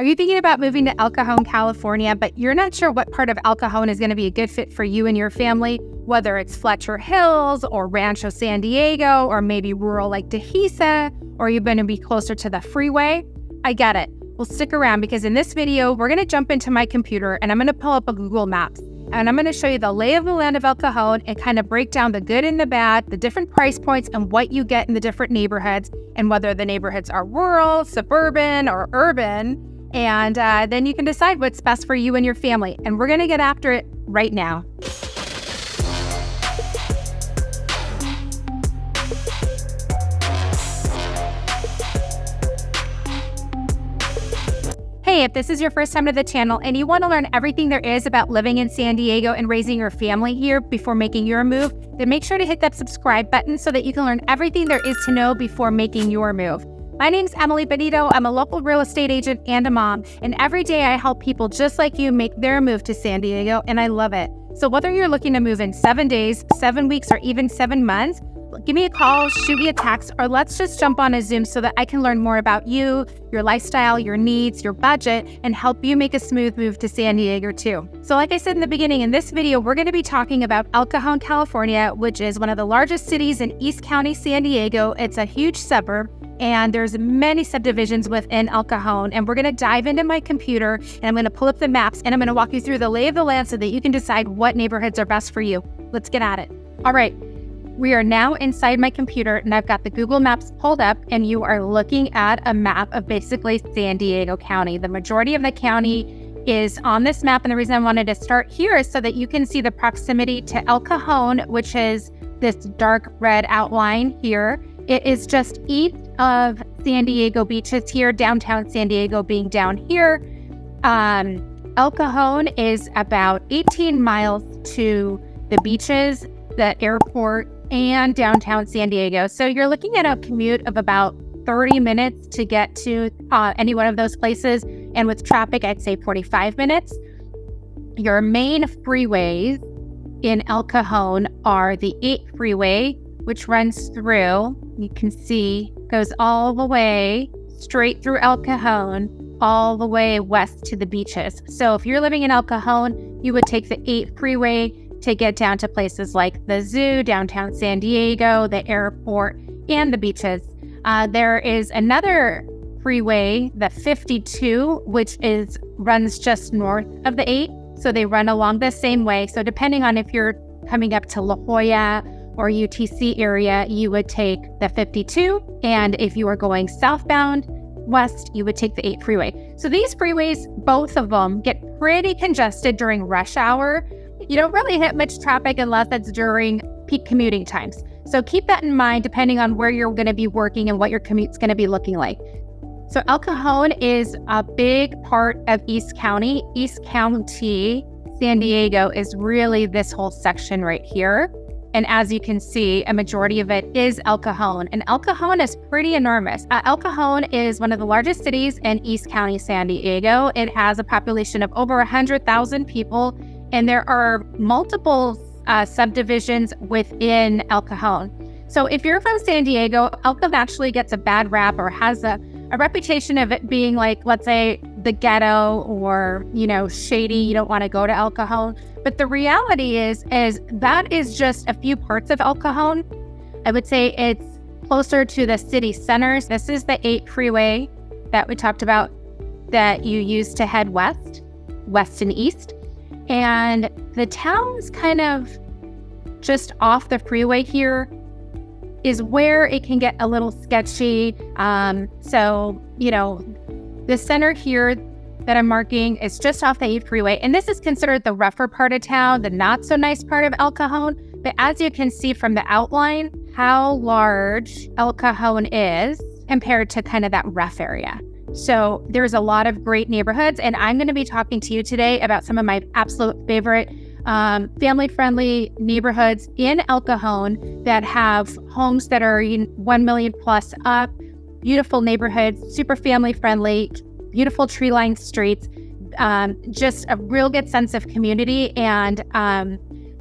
Are you thinking about moving to El Cajon, California, but you're not sure what part of El Cajon is going to be a good fit for you and your family, whether it's Fletcher Hills or Rancho, San Diego, or maybe rural like Dehesa, or you're going to be closer to the freeway? I get it. Well, stick around because in this video, we're going to jump into my computer and I'm going to pull up a Google Maps and I'm going to show you the lay of the land of El Cajon and kind of break down the good and the bad, the different price points and what you get in the different neighborhoods and whether the neighborhoods are rural, suburban, or urban. And then you can decide what's best for you and your family. And we're going to get after it right now. Hey, if this is your first time to the channel and you want to learn everything there is about living in San Diego and raising your family here before making your move, then make sure to hit that subscribe button so that you can learn everything there is to know before making your move. My name's Emily Benito. I'm a local real estate agent and a mom, and every day I help people just like you make their move to San Diego, and I love it. So whether you're looking to move in 7 days, 7 weeks, or even 7 months, give me a call, shoot me a text, or let's just jump on a Zoom so that I can learn more about you, your lifestyle, your needs, your budget, and help you make a smooth move to San Diego too. So like I said in the beginning, in this video, we're going to be talking about El Cajon, California, which is one of the largest cities in East County, San Diego. It's a huge suburb, and there's many subdivisions within El Cajon, and we're going to dive into my computer, and I'm going to pull up the maps, and I'm going to walk you through the lay of the land so that you can decide what neighborhoods are best for you. Let's get at it. All right. We are now inside my computer and I've got the Google Maps pulled up and you are looking at a map of basically San Diego County. The majority of the county is on this map, and the reason I wanted to start here is so that you can see the proximity to El Cajon, which is this dark red outline here. It is just east of San Diego beaches here, downtown San Diego being down here. El Cajon is about 18 miles to the beaches, the airport, and downtown San Diego. So you're looking at a commute of about 30 minutes to get to any one of those places. And with traffic, I'd say 45 minutes. Your main freeways in El Cajon are the 8 freeway, which runs through, you can see, goes all the way straight through El Cajon, all the way west to the beaches. So if you're living in El Cajon, you would take the 8 freeway to get down to places like the zoo, downtown San Diego, the airport, and the beaches. There is another freeway, the 52, which runs just north of the 8. So they run along the same way. So depending on if you're coming up to La Jolla or UTC area, you would take the 52. And if you are going southbound west, you would take the 8 freeway. So these freeways, both of them, get pretty congested during rush hour. You don't really hit much traffic unless it's during peak commuting times. So keep that in mind depending on where you're going to be working and what your commute's going to be looking like. So El Cajon is a big part of East County. East County, San Diego is really this whole section right here. And as you can see, a majority of it is El Cajon. And El Cajon is pretty enormous. El Cajon is one of the largest cities in East County, San Diego. It has a population of over 100,000 people. And there are multiple subdivisions within El Cajon. So if you're from San Diego, El Cajon actually gets a bad rap or has a reputation of it being like, let's say, the ghetto or, shady. You don't want to go to El Cajon. But the reality is that is just a few parts of El Cajon. I would say it's closer to the city centers. This is the 8 freeway that we talked about that you use to head west and east. And the town's kind of just off the freeway here is where it can get a little sketchy. So, the center here that I'm marking is just off the 8 freeway. And this is considered the rougher part of town, the not so nice part of El Cajon. But as you can see from the outline, how large El Cajon is compared to kind of that rough area. So there's a lot of great neighborhoods, and I'm going to be talking to you today about some of my absolute favorite family-friendly neighborhoods in El Cajon that have homes that are 1 million plus up, beautiful neighborhoods, super family-friendly, beautiful tree-lined streets, just a real good sense of community, and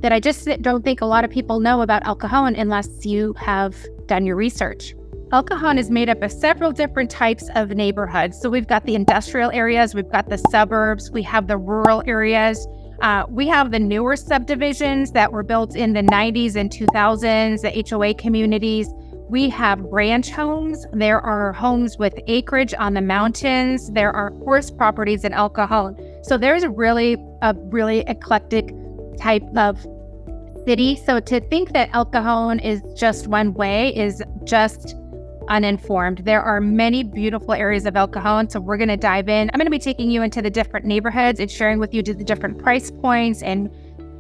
that I just don't think a lot of people know about El Cajon unless you have done your research. El Cajon is made up of several different types of neighborhoods. So we've got the industrial areas, we've got the suburbs, we have the rural areas. We have the newer subdivisions that were built in the 90s and 2000s, the HOA communities. We have ranch homes. There are homes with acreage on the mountains. There are horse properties in El Cajon. So there's a really eclectic type of city. So to think that El Cajon is just one way is just uninformed. There are many beautiful areas of El Cajon, so we're going to dive in. I'm going to be taking you into the different neighborhoods and sharing with you the different price points and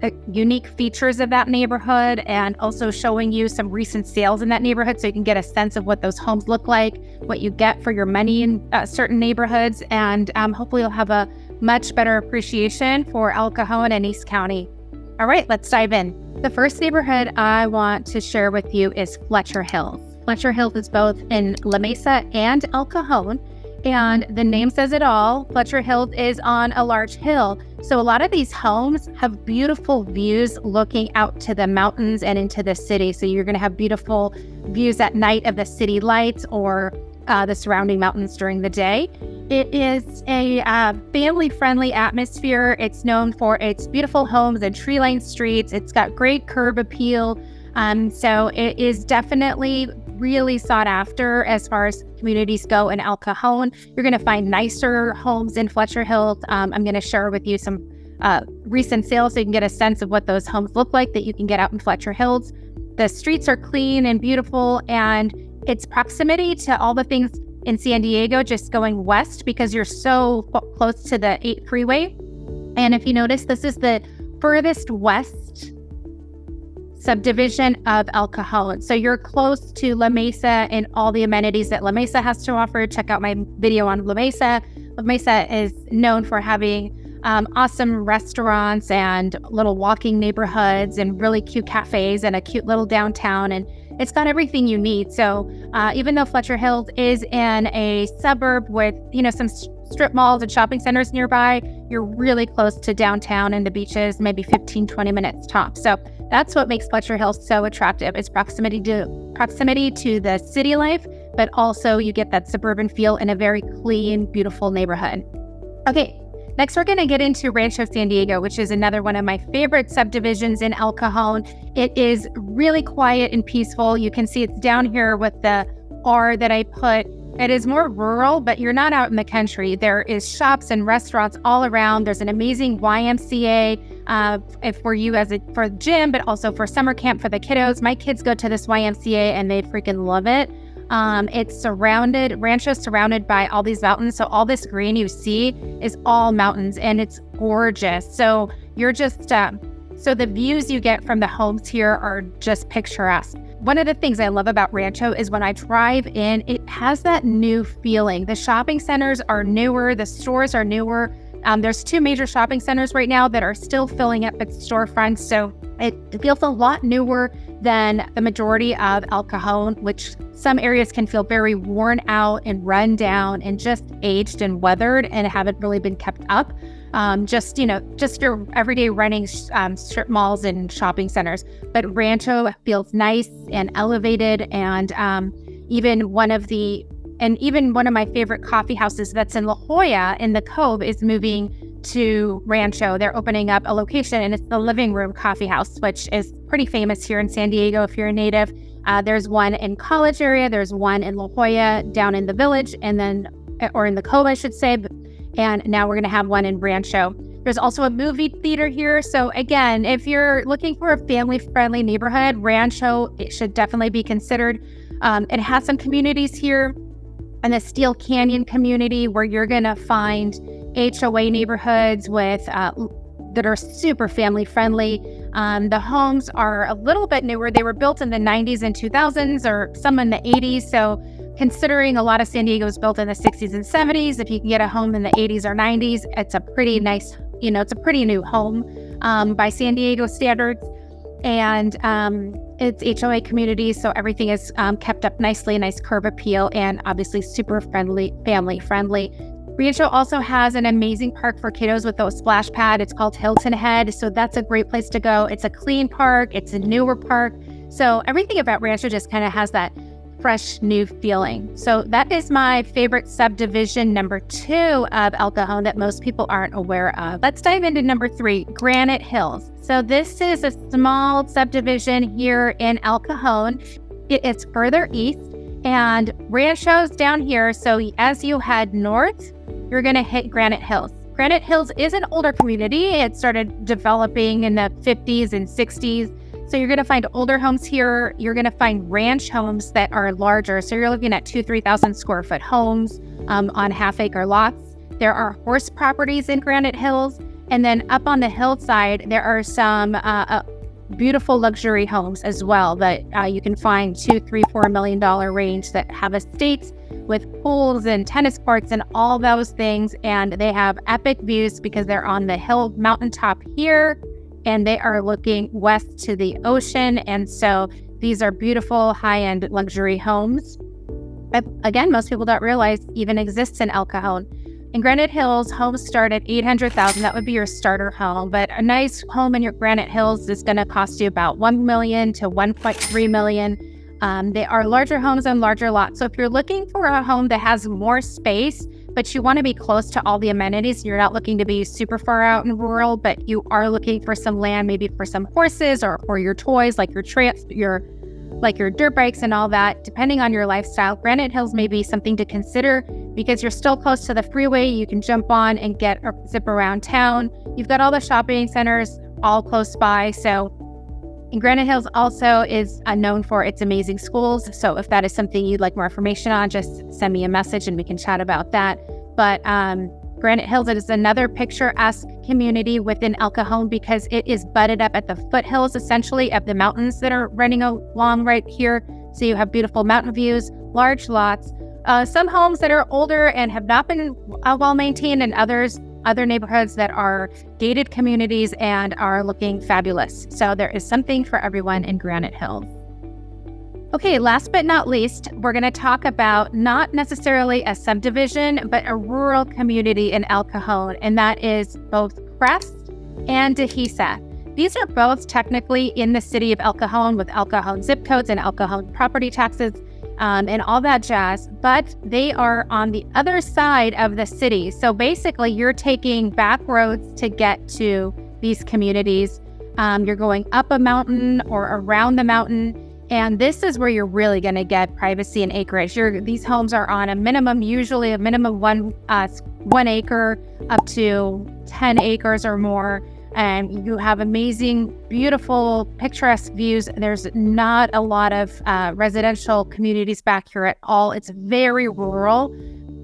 the unique features of that neighborhood, and also showing you some recent sales in that neighborhood so you can get a sense of what those homes look like, what you get for your money in certain neighborhoods, and hopefully you'll have a much better appreciation for El Cajon and East County. All right, let's dive in. The first neighborhood I want to share with you is Fletcher Hills. Fletcher Hills is both in La Mesa and El Cajon, and the name says it all. Fletcher Hills is on a large hill, so a lot of these homes have beautiful views looking out to the mountains and into the city. So you're going to have beautiful views at night of the city lights or the surrounding mountains during the day. It is a family-friendly atmosphere. It's known for its beautiful homes and tree-lined streets. It's got great curb appeal. So it is definitely really sought after as far as communities go in El Cajon. You're going to find nicer homes in Fletcher Hills. I'm going to share with you some recent sales so you can get a sense of what those homes look like that you can get out in Fletcher Hills. The streets are clean and beautiful, and its proximity to all the things in San Diego, just going west because you're so close to the 8 freeway. And if you notice, this is the furthest west subdivision of El Cajon. So you're close to La Mesa and all the amenities that La Mesa has to offer. Check out my video on La Mesa. La Mesa is known for having awesome restaurants and little walking neighborhoods and really cute cafes and a cute little downtown, and it's got everything you need. So even though Fletcher Hills is in a suburb with, some strip malls and shopping centers nearby, you're really close to downtown and the beaches, maybe 15, 20 minutes tops. So that's what makes Fletcher Hills so attractive, is proximity to the city life, but also you get that suburban feel in a very clean, beautiful neighborhood. Okay, next we're going to get into Rancho, San Diego, which is another one of my favorite subdivisions in El Cajon. It is really quiet and peaceful. You can see it's down here with the R that I put. It is more rural, but you're not out in the country. There is shops and restaurants all around. There's an amazing YMCA for gym, but also for summer camp for the kiddos. My kids go to this YMCA and they freaking love it. Rancho's surrounded by all these mountains. So all this green you see is all mountains, and it's gorgeous. So you're just, so the views you get from the homes here are just picturesque. One of the things I love about Rancho is when I drive in, it has that new feeling. The shopping centers are newer, the stores are newer. There's 2 major shopping centers right now that are still filling up its storefronts. So it feels a lot newer than the majority of El Cajon, which some areas can feel very worn out and run down and just aged and weathered and haven't really been kept up. Just your everyday running strip malls and shopping centers. But Rancho feels nice and elevated, and even one of my favorite coffee houses that's in La Jolla in the Cove is moving to Rancho. They're opening up a location, and it's the Living Room Coffee House, which is pretty famous here in San Diego if you're a native. There's one in College area, there's one in La Jolla down in the Village, or in the Cove, I should say. And now we're going to have one in Rancho. There's also a movie theater here. So again, if you're looking for a family-friendly neighborhood, Rancho, it should definitely be considered. It has some communities here in the Steele Canyon community where you're going to find HOA neighborhoods that are super family-friendly. The homes are a little bit newer. They were built in the 90s and 2000s, or some in the 80s. So considering a lot of San Diego was built in the 60s and 70s, if you can get a home in the 80s or 90s, it's a pretty nice, it's a pretty new home by San Diego standards. And it's HOA communities, so everything is kept up nicely, nice curb appeal, and obviously super friendly, family friendly. Rancho also has an amazing park for kiddos with a splash pad. It's called Hilton Head, so that's a great place to go. It's a clean park. It's a newer park. So everything about Rancho just kind of has that fresh new feeling. So that is my favorite subdivision number 2 of El Cajon that most people aren't aware of. Let's dive into number 3, Granite Hills. So this is a small subdivision here in El Cajon. It's further east, and Rancho's down here. So as you head north, you're going to hit Granite Hills. Granite Hills is an older community. It started developing in the 50s and 60s. So you're going to find older homes here. You're going to find ranch homes that are larger. So you're looking at 3,000 square foot homes on half-acre lots. There are horse properties in Granite Hills. And then up on the hillside, there are some beautiful luxury homes as well that you can find $2, $3, $4 million range that have estates with pools and tennis courts and all those things. And they have epic views because they're on the hill mountaintop here and they are looking west to the ocean. And so these are beautiful high-end luxury homes. Again, most people don't realize even exists in El Cajon. In Granite Hills, homes start at $800,000. That would be your starter home. But a nice home in your Granite Hills is going to cost you about $1 million to $1.3 million. They are larger homes on larger lots. So if you're looking for a home that has more space, but you want to be close to all the amenities, you're not looking to be super far out in rural, but you are looking for some land, maybe for some horses or for your toys, like your dirt bikes and all that, depending on your lifestyle, Granite Hills may be something to consider because you're still close to the freeway. You can jump on and get or zip around town. You've got all the shopping centers all close by. So Granite Hills also is known for its amazing schools. So if that is something you'd like more information on, just send me a message and we can chat about that. But Granite Hills, it is another picturesque community within El Cajon because it is butted up at the foothills, essentially, of the mountains that are running along right here. So you have beautiful mountain views, large lots, some homes that are older and have not been well maintained, and other neighborhoods that are gated communities and are looking fabulous. So there is something for everyone in Granite Hills. Okay, last but not least, we're going to talk about not necessarily a subdivision, but a rural community in El Cajon, and that is both Crest and Dehesa. These are both technically in the city of El Cajon with El Cajon zip codes and El Cajon property taxes and all that jazz, but they are on the other side of the city. So basically, you're taking back roads to get to these communities. You're going up a mountain or around the mountain. And this is where you're really going to get privacy and acreage. These homes are on usually a minimum one acre up to 10 acres or more. And you have amazing, beautiful, picturesque views. There's not a lot of residential communities back here at all. It's very rural.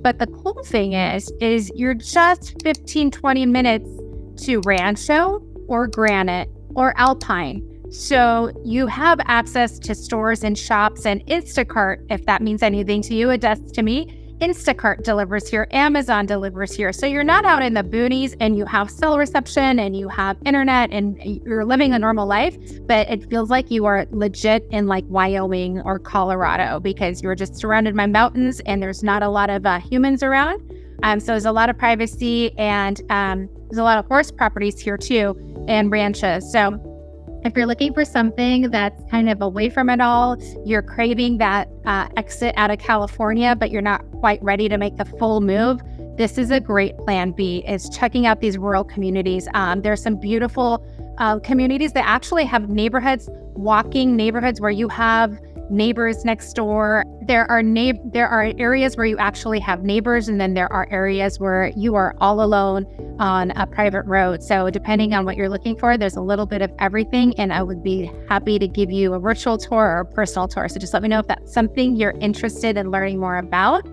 But the cool thing is you're just 15, 20 minutes to Rancho or Granite or Alpine. So you have access to stores and shops and Instacart, if that means anything to you. It does to me. Instacart delivers here, Amazon delivers here. So you're not out in the boonies and you have cell reception and you have internet and you're living a normal life, but it feels like you are legit in like Wyoming or Colorado because you're just surrounded by mountains and there's not a lot of humans around. So there's a lot of privacy and there's a lot of horse properties here too and ranches. So if you're looking for something that's kind of away from it all, you're craving that exit out of California, but you're not quite ready to make the full move, this is a great plan B, is checking out these rural communities. There's some beautiful communities that actually have neighborhoods, walking neighborhoods where you have neighbors next door. There are areas where you actually have neighbors, and then there are areas where you are all alone on a private road. So depending on what you're looking for, there's a little bit of everything, and I would be happy to give you a virtual tour or a personal tour. So just let me know if that's something you're interested in learning more about.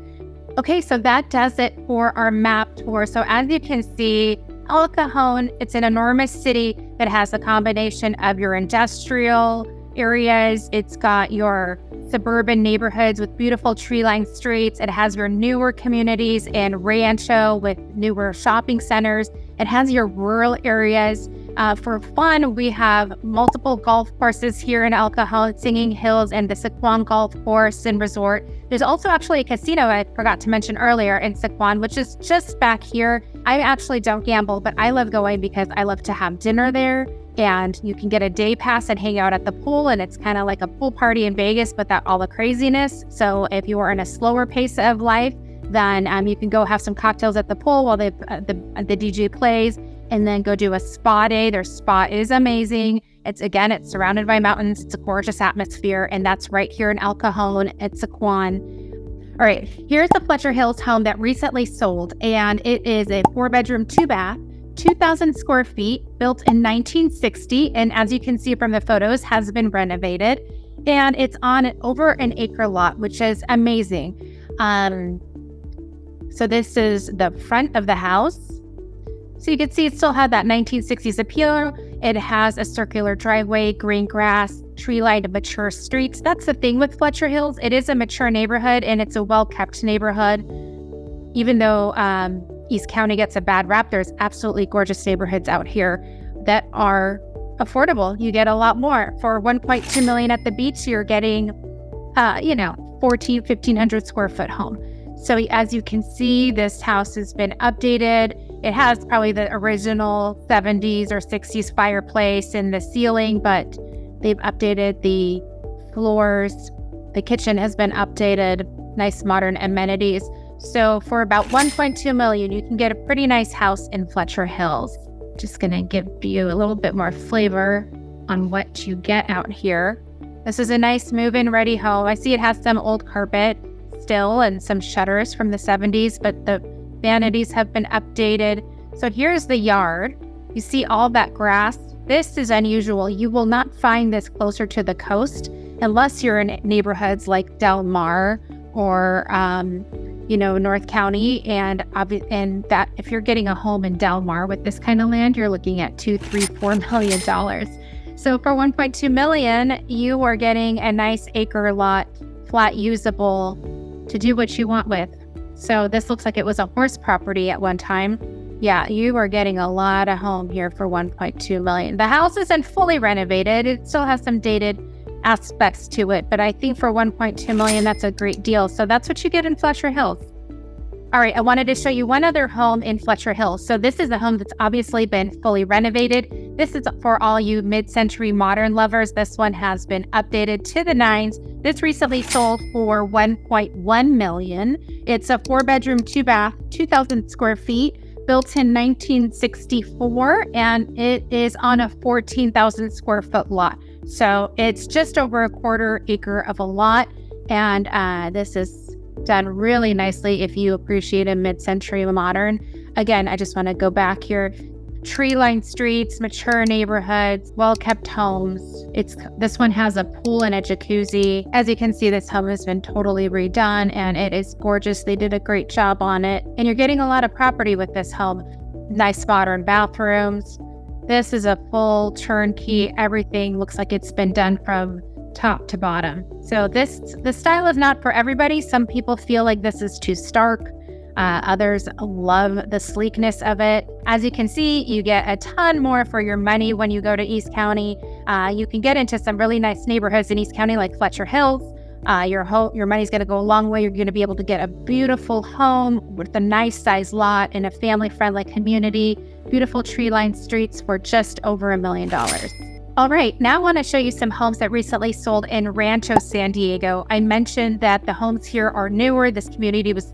Okay, so that does it for our map tour. So as you can see, El Cajon, it's an enormous city that has a combination of your industrial areas. It's got your suburban neighborhoods with beautiful tree-lined streets. It has your newer communities in Rancho with newer shopping centers. It has your rural areas For fun, we have multiple golf courses here in El Cajon, Singing Hills, and the Sequan Golf Course and Resort. There's also actually a casino I forgot to mention earlier in Sequan, which is just back here. I actually don't gamble, but I love going because I love to have dinner there. And you can get a day pass and hang out at the pool, and it's kind of like a pool party in Vegas, but without all the craziness. So if you are in a slower pace of life, then you can go have some cocktails at the pool while the DJ plays, and then go do a spa day. Their spa is amazing. It's surrounded by mountains. It's a gorgeous atmosphere, and that's right here in El Cajon at Sequan. All right, here's the Fletcher Hills home that recently sold, and it is a 4-bedroom, 2-bath, 2,000 square feet, built in 1960, and as you can see from the photos, has been renovated, and it's on over an acre lot, which is amazing. So this is the front of the house. So you can see it still had that 1960s appeal. It has a circular driveway, green grass, tree-lined mature streets. That's the thing with Fletcher Hills. It is a mature neighborhood, and it's a well-kept neighborhood. Even though East County gets a bad rap, there's absolutely gorgeous neighborhoods out here that are affordable. You get a lot more. For $1.2 million at the beach, you're getting, 1,500 square foot home. So as you can see, this house has been updated. It has probably the original 70s or 60s fireplace in the ceiling, but they've updated the floors. The kitchen has been updated, nice modern amenities. So for about $1.2 million, you can get a pretty nice house in Fletcher Hills. Just gonna give you a little bit more flavor on what you get out here. This is a nice move-in ready home. I see it has some old carpet still and some shutters from the 70s, but the vanities have been updated. So here's the yard. You see all that grass. This is unusual. You will not find this closer to the coast unless you're in neighborhoods like Del Mar or North County, and that if you're getting a home in Del Mar with this kind of land, you're looking at $2, $3, $4 million. So for $1.2 million, you are getting a nice acre lot, flat usable, to do what you want with. So this looks like it was a horse property at one time. Yeah, you are getting a lot of home here for $1.2 million. The house isn't fully renovated. It still has some dated aspects to it, but I think for $1.2 million, that's a great deal. So that's what you get in Fletcher Hills. All right, I wanted to show you one other home in Fletcher Hills. So this is a home that's obviously been fully renovated. This is for all you mid-century modern lovers. This one has been updated to the nines. This recently sold for $1.1 million. It's a 4-bedroom, 2-bath, 2,000 square feet, built in 1964, and it is on a 14,000 square foot lot. So it's just over a 1/4 acre of a lot, and this is done really nicely if you appreciate a mid-century modern. Again, I just want to go back here. Tree-lined streets, mature neighborhoods, well-kept homes. This one has a pool and a jacuzzi. As you can see, this home has been totally redone, and it is gorgeous. They did a great job on it, and you're getting a lot of property with this home. Nice modern bathrooms. This is a full turnkey. Everything looks like it's been done from top to bottom. So the style is not for everybody. Some people feel like this is too stark. Others love the sleekness of it. As you can see, you get a ton more for your money when you go to East County. You can get into some really nice neighborhoods in East County like Fletcher Hills. Your money's going to go a long way. You're going to be able to get a beautiful home with a nice size lot in a family-friendly community, beautiful tree-lined streets for just over $1 million. All right, now I want to show you some homes that recently sold in Rancho, San Diego. I mentioned that the homes here are newer. This community was,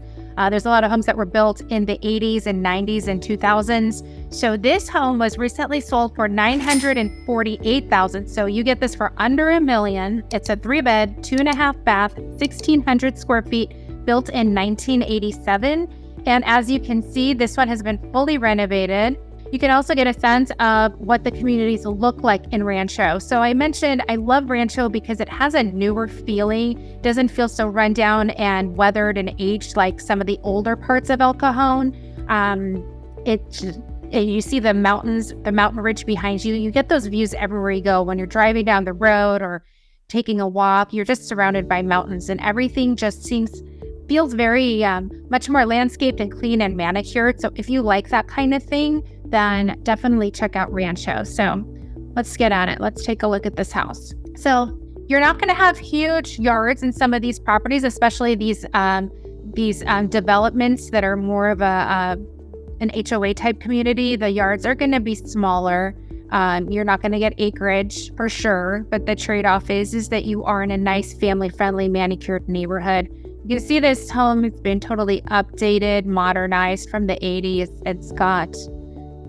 there's a lot of homes that were built in the 80s and 90s and 2000s. So this home was recently sold for $948,000. So you get this for under $1 million. It's a 3-bed, 2.5 bath, 1,600 square feet, built in 1987. And as you can see, this one has been fully renovated. You can also get a sense of what the communities look like in Rancho. So I mentioned I love Rancho because it has a newer feeling, doesn't feel so run down and weathered and aged like some of the older parts of El Cajon. You see the mountains, the mountain ridge behind you. You get those views everywhere you go. When you're driving down the road or taking a walk, you're just surrounded by mountains, and everything just seems feels very much more landscaped and clean and manicured. So if you like that kind of thing, then definitely check out Rancho. So let's get at it. Let's take a look at this house. So you're not going to have huge yards in some of these properties, especially these developments that are more of an HOA type community. The yards are going to be smaller. You're not going to get acreage for sure, but the trade-off is that you are in a nice family-friendly manicured neighborhood. You can see this home has been totally updated, modernized from the 80s. It's got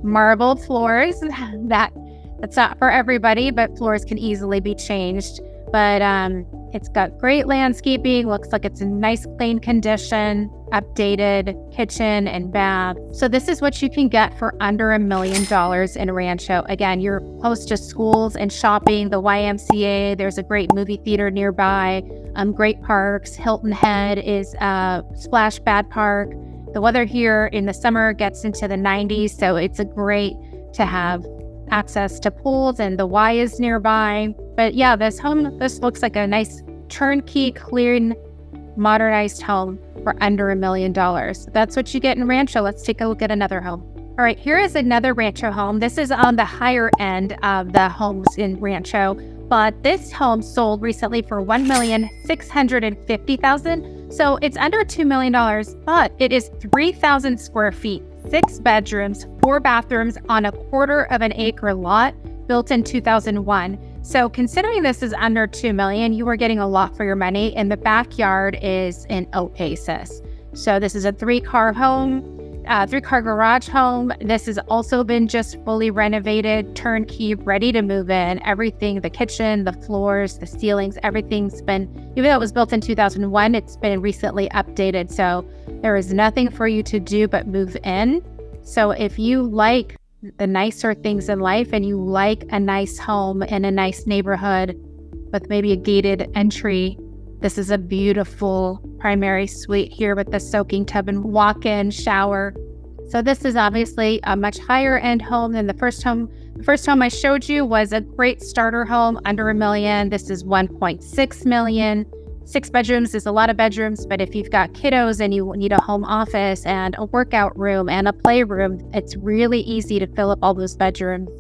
marble floors. That's not for everybody, but floors can easily be changed. But it's got great landscaping, looks like it's in nice, clean condition, updated kitchen and bath. So this is what you can get for under $1 million in Rancho. Again, you're close to schools and shopping, the YMCA, there's a great movie theater nearby, great parks. Hilton Head is a splash pad park. The weather here in the summer gets into the 90s, so it's a great to have access to pools, and the Y is nearby. But yeah, this looks like a nice turnkey, clean, modernized home for under $1 million. That's what you get in Rancho. Let's take a look at another home. All right, here is another Rancho home. This is on the higher end of the homes in Rancho, but this home sold recently for $1,650,000. So it's under $2 million, but it is 3,000 square feet, 6 bedrooms, 4 bathrooms on a 1/4 of an acre lot built in 2001. So considering this is under $2 million, you are getting a lot for your money, and the backyard is an oasis. So this is a 3-car home, 3-car garage home. This has also been just fully renovated, turnkey, ready to move in. Everything, the kitchen, the floors, the ceilings, everything's been, even though it was built in 2001, it's been recently updated. So there is nothing for you to do but move in. So if you like the nicer things in life and you like a nice home in a nice neighborhood with maybe a gated entry, this is a beautiful primary suite here with the soaking tub and walk-in shower. So this is obviously a much higher end home than the first home. The first home I showed you was a great starter home under $1 million. This is $1.6 million. 6 bedrooms is a lot of bedrooms, but if you've got kiddos and you need a home office and a workout room and a playroom, it's really easy to fill up all those bedrooms.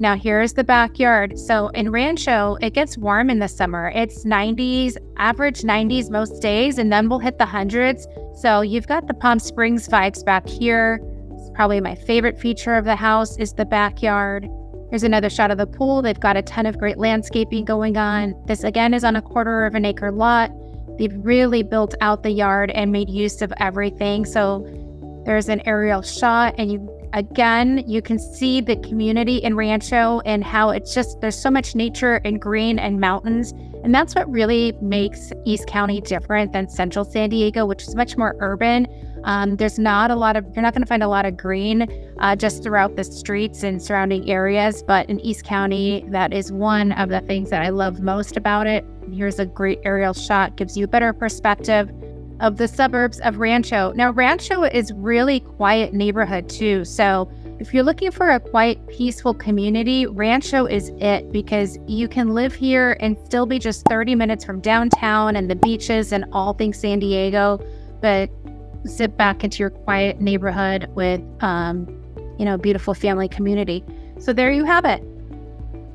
Now here's the backyard. So in Rancho, it gets warm in the summer. It's 90s, average 90s most days, and then we'll hit the hundreds. So you've got the Palm Springs vibes back here. It's probably my favorite feature of the house is the backyard. Here's another shot of the pool. They've got a ton of great landscaping going on. This again is on a 1/4 of an acre lot. They've really built out the yard and made use of everything. So there's an aerial shot, and you can see the community in Rancho and how it's just, there's so much nature and green and mountains. And that's what really makes East County different than Central San Diego, which is much more urban. You're not going to find a lot of green just throughout the streets and surrounding areas. But in East County, that is one of the things that I love most about it. Here's a great aerial shot, gives you a better perspective of the suburbs of Rancho. Now, Rancho is really quiet neighborhood too. So if you're looking for a quiet, peaceful community, Rancho is it, because you can live here and still be just 30 minutes from downtown and the beaches and all things San Diego, but sit back into your quiet neighborhood with, beautiful family community. So there you have it.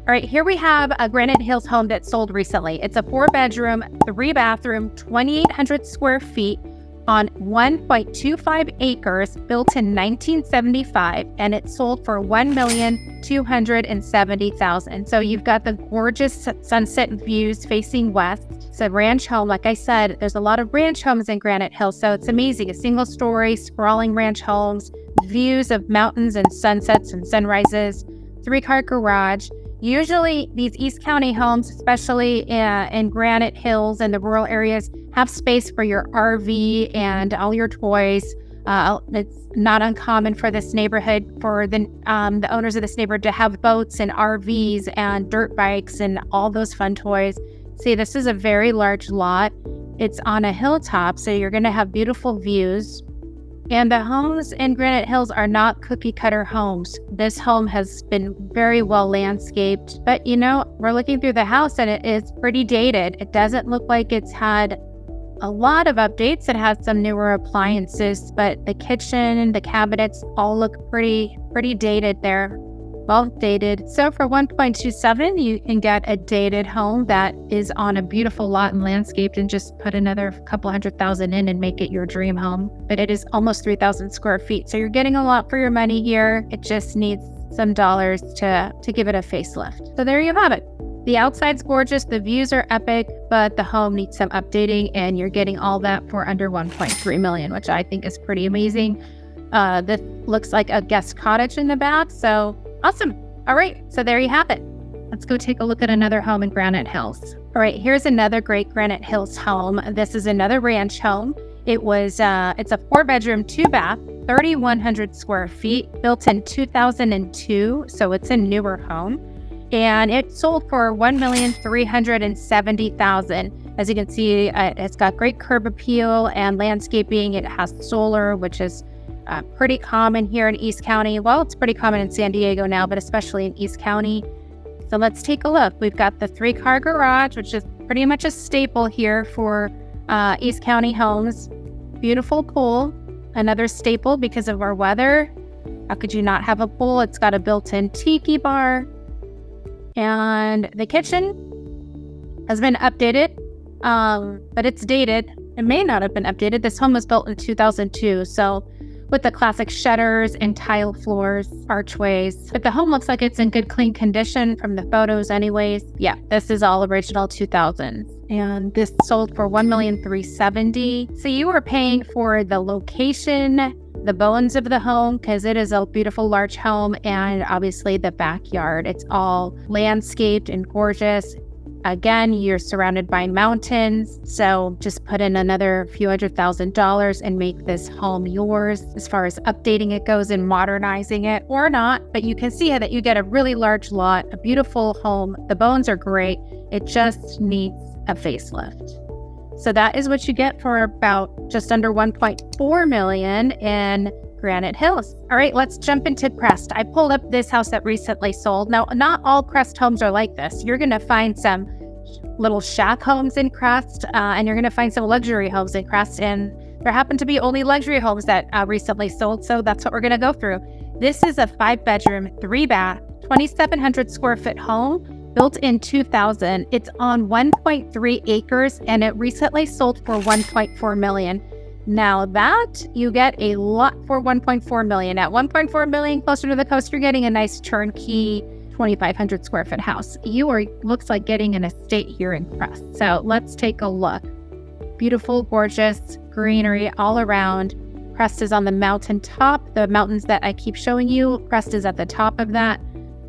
All right, here we have a Granite Hills home that sold recently. It's a 4-bedroom, 3-bathroom, 2,800 square feet on 1.25 acres, built in 1975, and it sold for $1,270,000. So you've got the gorgeous sunset views facing west. It's a ranch home. Like I said, there's a lot of ranch homes in Granite Hills, so it's amazing. A single-story, sprawling ranch homes, views of mountains and sunsets and sunrises, 3-car garage. Usually these East County homes, especially in Granite Hills and the rural areas, have space for your RV and all your toys. It's not uncommon for this neighborhood, for the owners of this neighborhood to have boats and RVs and dirt bikes and all those fun toys. See, this is a very large lot. It's on a hilltop, so you're going to have beautiful views. And the homes in Granite Hills are not cookie cutter homes. This home has been very well landscaped, but we're looking through the house and it is pretty dated. It doesn't look like it's had a lot of updates. It has some newer appliances, but the kitchen, the cabinets all look pretty dated there. Well dated. So for 1.27, you can get a dated home that is on a beautiful lot and landscaped, and just put another couple $100,000 in and make it your dream home. But it is almost 3,000 square feet. So you're getting a lot for your money here. It just needs some dollars to give it a facelift. So there you have it. The outside's gorgeous, the views are epic, but the home needs some updating, and you're getting all that for under $1.3 million, which I think is pretty amazing. This looks like a guest cottage in the back, so awesome. All right, so there you have it. Let's go take a look at another home in Granite Hills. All right, here's another great Granite Hills home. This is another ranch home. It's a 4-bedroom, 2-bath, 3,100 square feet, built in 2002, so it's a newer home. And it sold for $1,370,000. As you can see, it's got great curb appeal and landscaping. It has solar, which is pretty common here in East County. Well, it's pretty common in San Diego now, but especially in East County. So let's take a look. We've got the 3-car garage, which is pretty much a staple here for East County homes. Beautiful pool, another staple because of our weather. How could you not have a pool? It's got a built-in tiki bar. And the kitchen has been updated, but it's dated. It may not have been updated. This home was built in 2002, so with the classic shutters and tile floors, archways. But the home looks like it's in good, clean condition from the photos anyways. Yeah, this is all original 2000s. And this sold for $1,370,000. So you were paying for the location, the bones of the home, because it is a beautiful large home, and obviously the backyard. It's all landscaped and gorgeous. Again, you're surrounded by mountains, so just put in another few $100,000 and make this home yours. As far as updating it goes and modernizing it, or not, but you can see that you get a really large lot, a beautiful home. The bones are great. It just needs a facelift. So that is what you get for about just under $1.4 million in Granite Hills. All right, let's jump into Crest. I pulled up this house that recently sold. Now, not all Crest homes are like this. You're going to find some little shack homes in Crest, and you're going to find some luxury homes in Crest. And there happen to be only luxury homes that recently sold, so that's what we're going to go through. This is a 5-bedroom, 3-bath, 2,700 square foot home, built in 2000. It's on 1.3 acres, and it recently sold for $1.4 million. Now that you get a lot for $1.4 million. At $1.4 million, closer to the coast, you're getting a nice turnkey 2,500 square foot house. Looks like getting an estate here in Crest. So let's take a look. Beautiful, gorgeous greenery all around. Crest is on the mountain top. The mountains that I keep showing you, Crest is at the top of that.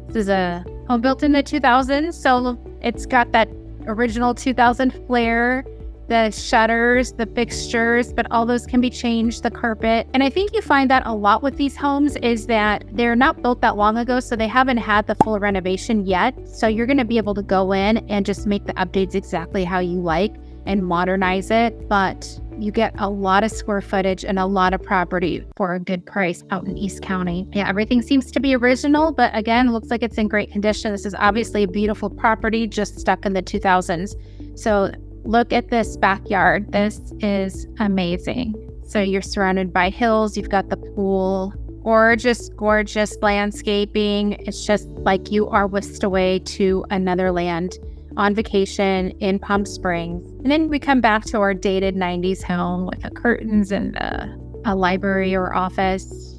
This is a home built in the 2000s, so it's got that original 2000 flair. The shutters, the fixtures, but all those can be changed, the carpet. And I think you find that a lot with these homes is that they're not built that long ago, so they haven't had the full renovation yet. So you're going to be able to go in and just make the updates exactly how you like and modernize it. But you get a lot of square footage and a lot of property for a good price out in East County. Yeah, everything seems to be original, but again, looks like it's in great condition. This is obviously a beautiful property just stuck in the 2000s. So look at this backyard. This is amazing. So you're surrounded by hills. You've got the pool. Gorgeous, gorgeous landscaping. It's just like you are whisked away to another land on vacation in Palm Springs. And then we come back to our dated 90s home with the curtains and a library or office.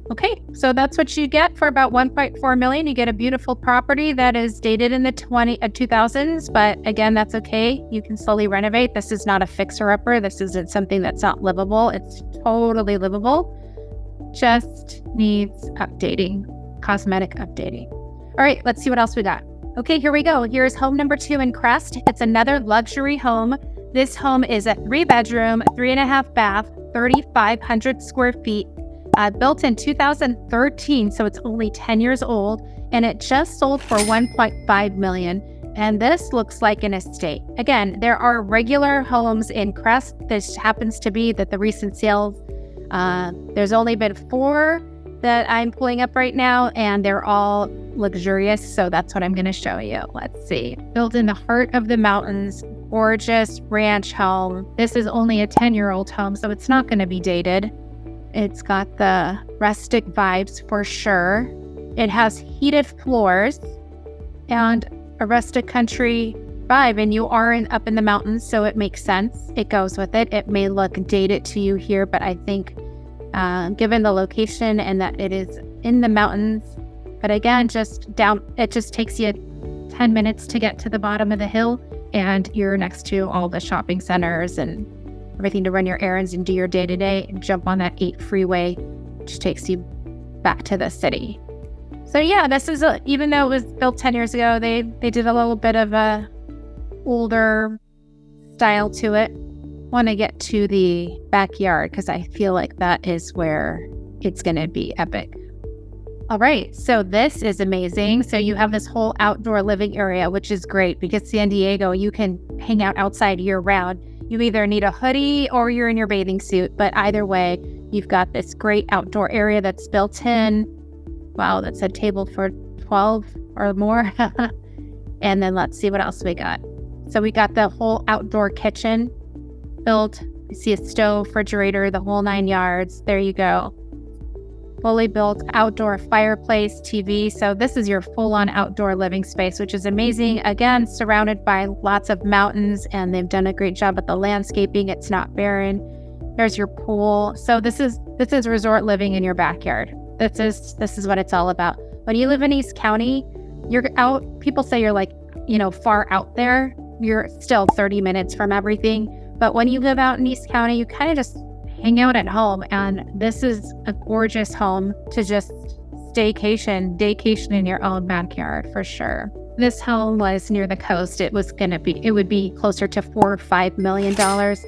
Okay, so that's what you get for about $1.4 million. You get a beautiful property that is dated in the 2000s, but again, that's okay. You can slowly renovate. This is not a fixer-upper. This isn't something that's not livable. It's totally livable. Just needs updating, cosmetic updating. All right, let's see what else we got. Okay, here we go. Here's home number 2 in Crest. It's another luxury home. This home is a 3-bedroom, 3.5 bath, 3,500 square feet. Built in 2013, so it's only 10 years old, and it just sold for $1.5 million. And this looks like an estate. Again, there are regular homes in Crest. This happens to be that the recent sales, there's only been 4 that I'm pulling up right now, and they're all luxurious, so that's what I'm going to show you. Let's see. Built in the heart of the mountains, gorgeous ranch home. This is only a 10-year-old home, so it's not going to be dated. It's got the rustic vibes for sure. It has heated floors and a rustic country vibe, and you are up in the mountains, so it makes sense. It goes with it. It may look dated to you here, but I think given the location and that it is in the mountains, but again, it just takes you 10 minutes to get to the bottom of the hill, and you're next to all the shopping centers and everything to run your errands and do your day-to-day, and jump on that 8 freeway, which takes you back to the city. So yeah, this is even though it was built 10 years ago, they did a little bit of a older style to it. Want to get to the backyard because I feel like that is where it's going to be epic. All right, so this is amazing. So you have this whole outdoor living area, which is great because San Diego, you can hang out outside year round. You either need a hoodie or you're in your bathing suit, but either way, you've got this great outdoor area that's built in. Wow, that's a table for 12 or more. And then let's see what else we got. So we got the whole outdoor kitchen built. You see a stove, refrigerator, the whole 9 yards. There you go. Fully built outdoor fireplace, TV. So this is your full-on outdoor living space, which is amazing. Again, surrounded by lots of mountains, and they've done a great job at the landscaping. It's not barren. There's your pool. So this is resort living in your backyard. This is what it's all about. When you live in East County, you're out. People say you're like, far out there. You're still 30 minutes from everything. But when you live out in East County, you kind of just hang out at home. And this is a gorgeous home to just staycation in your own backyard for sure. This home was near the coast. It would be closer to $4 or $5 million.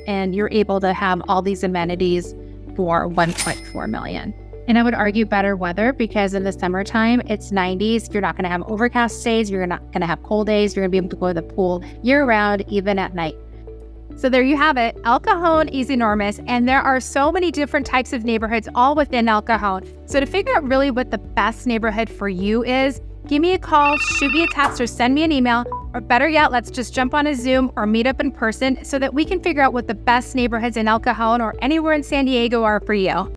And you're able to have all these amenities for $1.4 million. And I would argue better weather because in the summertime, it's 90s. You're not going to have overcast days. You're not going to have cold days. You're going to be able to go to the pool year round, even at night. So there you have it. El Cajon is enormous, and there are so many different types of neighborhoods all within El Cajon. So to figure out really what the best neighborhood for you is, give me a call, shoot me a text, or send me an email, or better yet, let's just jump on a Zoom or meet up in person so that we can figure out what the best neighborhoods in El Cajon or anywhere in San Diego are for you.